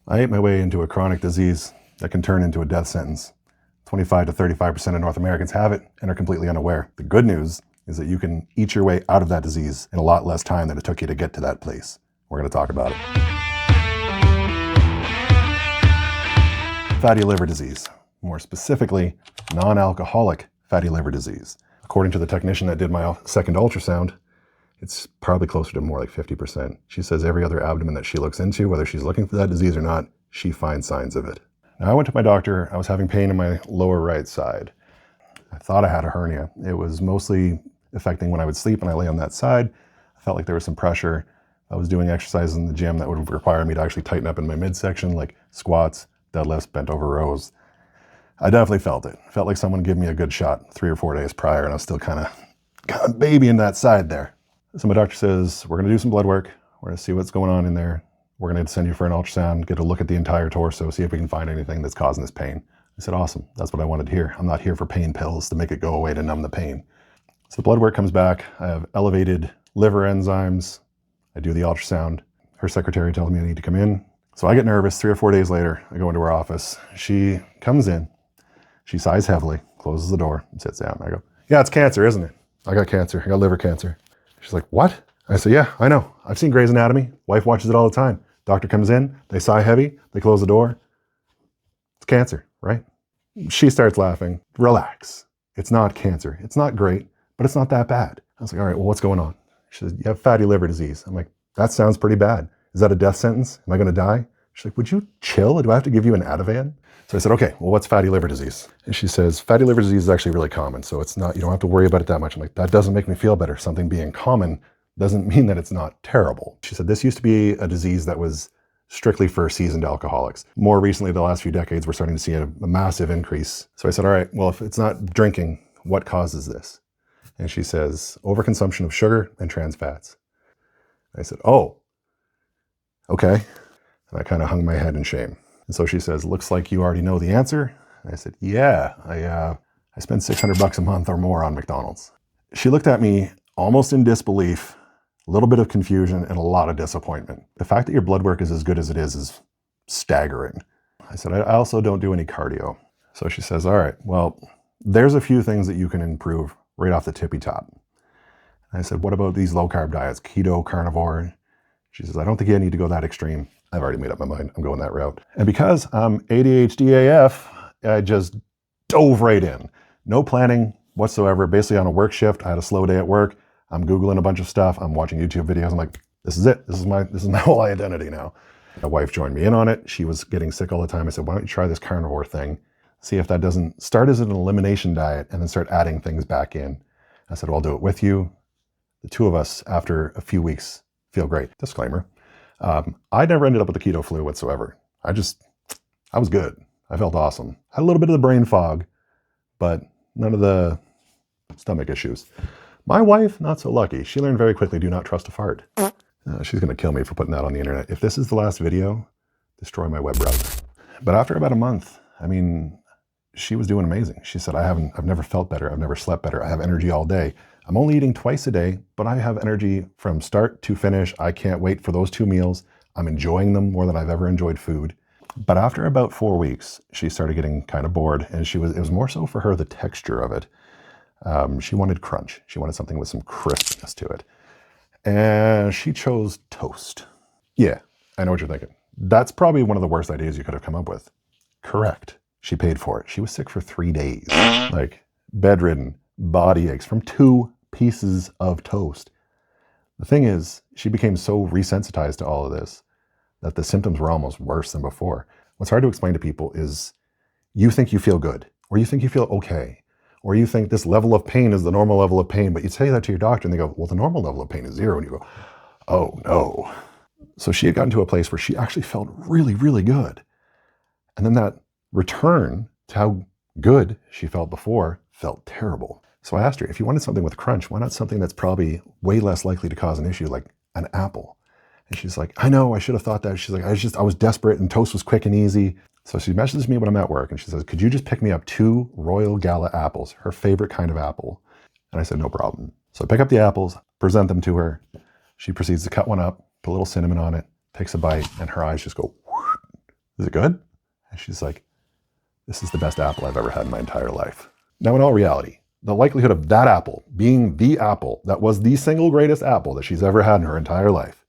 I ate my way into a chronic disease that can turn into a death sentence. 25 to 35% of North Americans have it and are completely unaware. The good news is that you can eat your way out of that disease in a lot less time than it took you to get to that place. We're going to talk about it. Fatty liver disease, more specifically, non-alcoholic fatty liver disease. According to the technician that did my second ultrasound, it's probably closer to more like 50%. She says every other abdomen that she looks into, whether she's looking for that disease or not, she finds signs of it. Now, I went to my doctor. I was having pain in my lower right side. I thought I had a hernia. It was mostly affecting when I would sleep and I lay on that side. I felt like there was some pressure. I was doing exercises in the gym that would require me to actually tighten up in my midsection, like squats, deadlifts, bent over rows. I definitely felt it. Felt like someone gave me a good shot 3 or 4 days prior, and I was still kind of babying that side there. So my doctor says, we're going to do some blood work. We're going to see what's going on in there. We're going to send you for an ultrasound, get a look at the entire torso, see if we can find anything that's causing this pain. I said, awesome. That's what I wanted to hear. I'm not here for pain pills to make it go away to numb the pain. So the blood work comes back. I have elevated liver enzymes. I do the ultrasound. Her secretary tells me I need to come in. So I get nervous. 3 or 4 days later, I go into her office. She comes in. She sighs heavily, closes the door, and sits down. I go, yeah, it's cancer, isn't it? I got cancer. I got liver cancer. She's like, what? I say, yeah, I know. I've seen Grey's Anatomy. Wife watches it all the time. Doctor comes in, they sigh heavy, they close the door. It's cancer, right? She starts laughing. Relax. It's not cancer. It's not great, but it's not that bad. I was like, all right, well, what's going on? She says, you have fatty liver disease. I'm like, that sounds pretty bad. Is that a death sentence? Am I going to die? She's like, would you chill? Do I have to give you an Ativan? So I said, okay, well, what's fatty liver disease? And she says, fatty liver disease is actually really common. So it's not, you don't have to worry about it that much. I'm like, that doesn't make me feel better. Something being common doesn't mean that it's not terrible. She said, this used to be a disease that was strictly for seasoned alcoholics. More recently, the last few decades, we're starting to see a massive increase. So I said, all right, well, if it's not drinking, what causes this? And she says, overconsumption of sugar and trans fats. I said, oh, okay. And I kind of hung my head in shame. And so she says, looks like you already know the answer. And I said, yeah, I spend $600 a month or more on McDonald's. She looked at me almost in disbelief, a little bit of confusion, and a lot of disappointment. The fact that your blood work is as good as it is staggering. I said, I also don't do any cardio. So she says, all right, well, there's a few things that you can improve right off the tippy top. And I said, what about these low carb diets, keto, carnivore? She says, I don't think you need to go that extreme. I've already made up my mind. I'm going that route. And because I'm ADHD AF, I just dove right in. No planning whatsoever. Basically on a work shift, I had a slow day at work. I'm Googling a bunch of stuff. I'm watching YouTube videos. I'm like, this is it. This is my whole identity now. My wife joined me in on it. She was getting sick all the time. I said, why don't you try this carnivore thing? See if that doesn't start as an elimination diet and then start adding things back in. I said, well, I'll do it with you. The two of us, after a few weeks, feel great. Disclaimer. I never ended up with the keto flu whatsoever. I was good. I felt awesome. Had a little bit of the brain fog, but none of the stomach issues. My wife, not so lucky. She learned very quickly, do not trust a fart. She's going to kill me for putting that on the internet. If this is the last video, destroy my web browser. But after about a month, I mean, she was doing amazing. She said, I've never felt better. I've never slept better. I have energy all day. I'm only eating twice a day, but I have energy from start to finish. I can't wait for those 2 meals. I'm enjoying them more than I've ever enjoyed food. But after about 4 weeks, she started getting kind of bored, and it was more so for her the texture of it. She wanted crunch. She wanted something with some crispness to it. And she chose toast. Yeah, I know what you're thinking. That's probably one of the worst ideas you could have come up with. Correct. She paid for it. She was sick for 3 days. Like, bedridden, body aches from 2 pieces of toast. The thing is, she became so resensitized to all of this that the symptoms were almost worse than before. What's hard to explain to people is you think you feel good, or you think you feel okay, or you think this level of pain is the normal level of pain, but you say that to your doctor and they go, well, the normal level of pain is 0. And you go, oh no. So she had gotten to a place where she actually felt really, really good. And then that return to how good she felt before felt terrible. So I asked her, if you wanted something with crunch, why not something that's probably way less likely to cause an issue, like an apple? And she's like, I know, I should have thought that. She's like, I was desperate and toast was quick and easy. So she messages me when I'm at work and she says, could you just pick me up 2 Royal Gala apples, her favorite kind of apple? And I said, no problem. So I pick up the apples, present them to her. She proceeds to cut one up, put a little cinnamon on it, takes a bite, and her eyes just go, whoosh. is it good? And she's like, this is the best apple I've ever had in my entire life. Now, in all reality, the likelihood of that apple being the apple that was the single greatest apple that she's ever had in her entire life,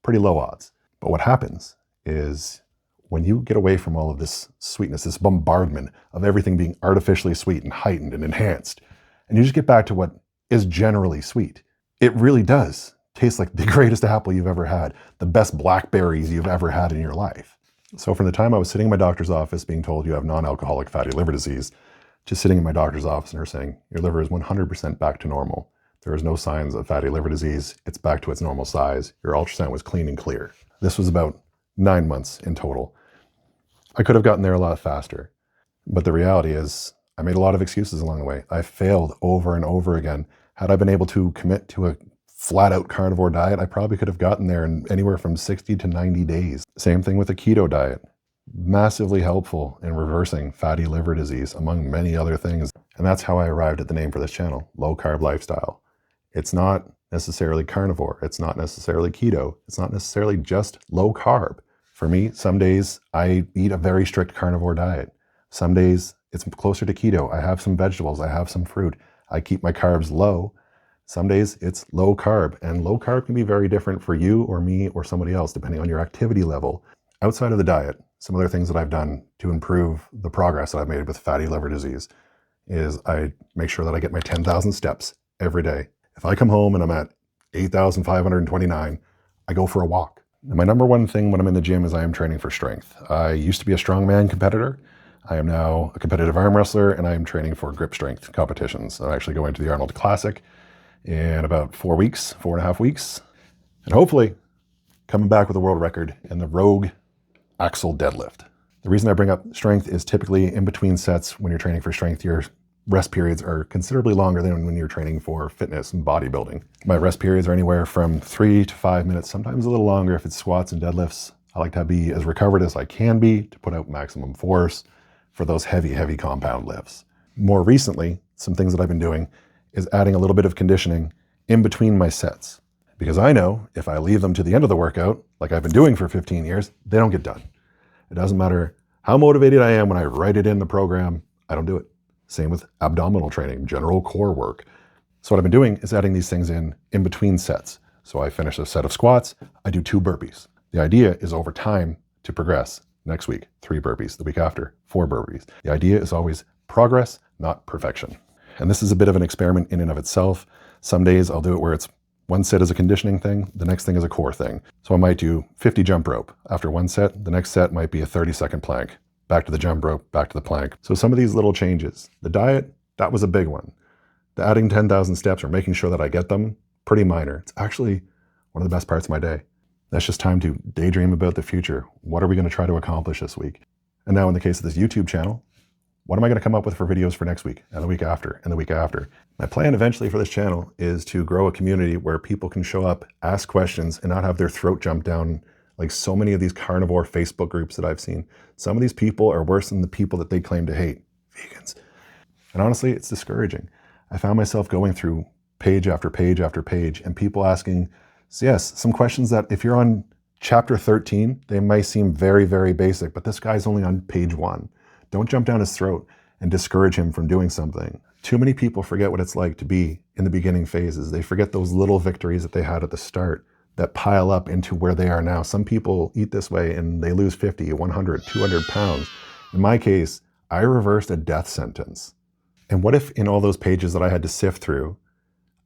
pretty low odds. But what happens is when you get away from all of this sweetness, this bombardment of everything being artificially sweet and heightened and enhanced, and you just get back to what is generally sweet, it really does taste like the greatest apple you've ever had, the best blackberries you've ever had in your life. So from the time I was sitting in my doctor's office being told you have non-alcoholic fatty liver disease, to sitting in my doctor's office and her saying, your liver is 100% back to normal. There is no signs of fatty liver disease. It's back to its normal size. Your ultrasound was clean and clear. This was about 9 months in total. I could have gotten there a lot faster, but the reality is I made a lot of excuses along the way. I failed over and over again. Had I been able to commit to a flat out carnivore diet, I probably could have gotten there in anywhere from 60 to 90 days. Same thing with a keto diet. Massively helpful in reversing fatty liver disease, among many other things. And that's how I arrived at the name for this channel, Low Carb Lifestyle. It's not necessarily carnivore. It's not necessarily keto. It's not necessarily just low carb. For me, some days I eat a very strict carnivore diet. Some days it's closer to keto. I have some vegetables. I have some fruit. I keep my carbs low. Some days it's low carb, and low carb can be very different for you or me or somebody else, depending on your activity level. Outside of the diet, some other things that I've done to improve the progress that I've made with fatty liver disease is I make sure that I get my 10,000 steps every day. If I come home and I'm at 8,529, I go for a walk. And my number one thing when I'm in the gym is I am training for strength. I used to be a strongman competitor. I am now a competitive arm wrestler, and I am training for grip strength competitions. I'm actually going to the Arnold Classic in about 4.5 weeks, and hopefully coming back with a world record in the Rogue Axle deadlift. The reason I bring up strength is typically in between sets when you're training for strength, your rest periods are considerably longer than when you're training for fitness and bodybuilding. My rest periods are anywhere from 3 to 5 minutes, sometimes a little longer if it's squats and deadlifts. I like to be as recovered as I can be to put out maximum force for those heavy compound lifts. More recently, some things that I've been doing is adding a little bit of conditioning in between my sets. Because I know if I leave them to the end of the workout, like I've been doing for 15 years, they don't get done. It doesn't matter how motivated I am when I write it in the program, I don't do it. Same with abdominal training, general core work. So what I've been doing is adding these things in between sets. So I finish a set of squats, I do 2 burpees. The idea is over time to progress. Next week, 3 burpees. The week after, 4 burpees. The idea is always progress, not perfection. And this is a bit of an experiment in and of itself. Some days I'll do it where it's one set is a conditioning thing, the next thing is a core thing. So I might do 50 jump rope. After one set, the next set might be a 30-second plank. Back to the jump rope, back to the plank. So some of these little changes. The diet, that was a big one. The adding 10,000 steps or making sure that I get them, pretty minor. It's actually one of the best parts of my day. That's just time to daydream about the future. What are we going to try to accomplish this week? And now in the case of this YouTube channel, what am I going to come up with for videos for next week and the week after and the week after? My plan eventually for this channel is to grow a community where people can show up, ask questions, and not have their throat jump down like so many of these carnivore Facebook groups that I've seen. Some of these people are worse than the people that they claim to hate, vegans. And honestly, it's discouraging. I found myself going through page after page after page and people asking, yes, some questions that if you're on chapter 13, they might seem very basic, but this guy's only on page 1. Don't jump down his throat and discourage him from doing something. Too many people forget what it's like to be in the beginning phases. They forget those little victories that they had at the start that pile up into where they are now. Some people eat this way and they lose 50, 100, 200 pounds. In my case, I reversed a death sentence. And what if in all those pages that I had to sift through,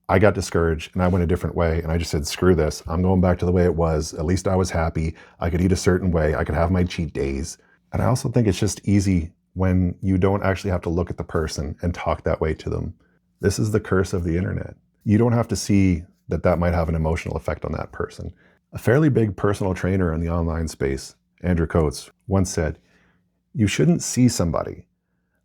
I got discouraged and I went a different way and I just said, screw this, I'm going back to the way it was. At least I was happy. I could eat a certain way. I could have my cheat days. And I also think it's just easy when you don't actually have to look at the person and talk that way to them. This is the curse of the internet. You don't have to see that that might have an emotional effect on that person. A fairly big personal trainer in the online space, Andrew Coates, once said, you shouldn't see somebody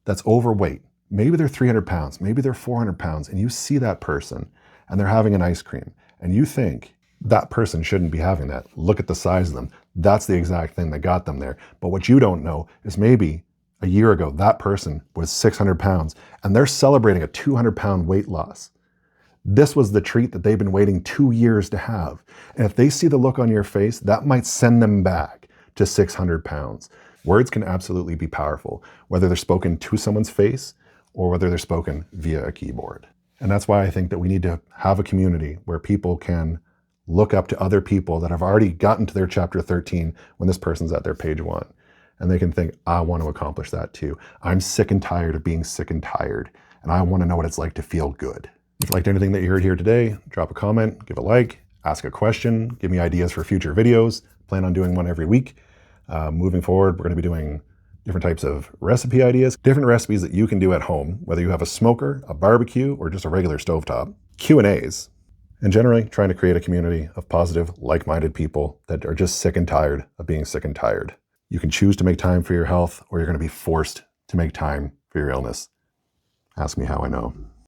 that's overweight. Maybe they're 300 pounds, maybe they're 400 pounds, and you see that person and they're having an ice cream and you think that person shouldn't be having that. Look at the size of them. That's the exact thing that got them there. But what you don't know is maybe a year ago, that person was 600 pounds and they're celebrating a 200-pound weight loss. This was the treat that they've been waiting 2 years to have. And if they see the look on your face, that might send them back to 600 pounds. Words can absolutely be powerful, whether they're spoken to someone's face or whether they're spoken via a keyboard. And that's why I think that we need to have a community where people can look up to other people that have already gotten to their chapter 13 when this person's at their page 1. And they can think, I want to accomplish that too. I'm sick and tired of being sick and tired, and I want to know what it's like to feel good. If you liked anything that you heard here today, drop a comment, give a like, ask a question, give me ideas for future videos. Plan on doing one every week. Moving forward, we're going to be doing different types of recipe ideas, different recipes that you can do at home, whether you have a smoker, a barbecue, or just a regular stovetop, Q&As, and generally trying to create a community of positive, like-minded people that are just sick and tired of being sick and tired. You can choose to make time for your health, or you're going to be forced to make time for your illness. Ask me how I know.